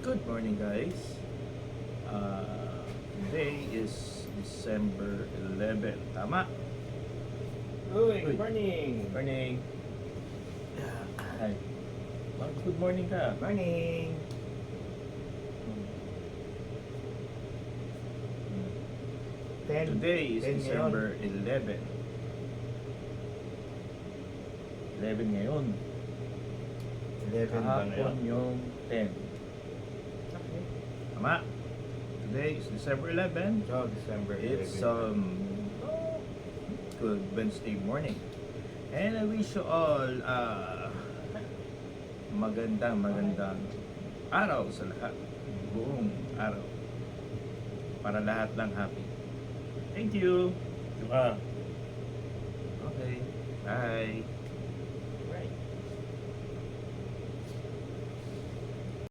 Good morning, guys. Today is December 11. Tama? Uy, Uy. good morning! Morning. Hi. Good morning ka. Morning! Today is 10 December 11. 11 ngayon. 11 ba Kahapon ngayon? yung 10. Okay. Tama? Today is December 11. So, December 11. It's good Wednesday morning. And I wish you all magandang araw sa lahat. Buong araw. Para lahat lang happy. Thank you. Diba? Okay. Bye.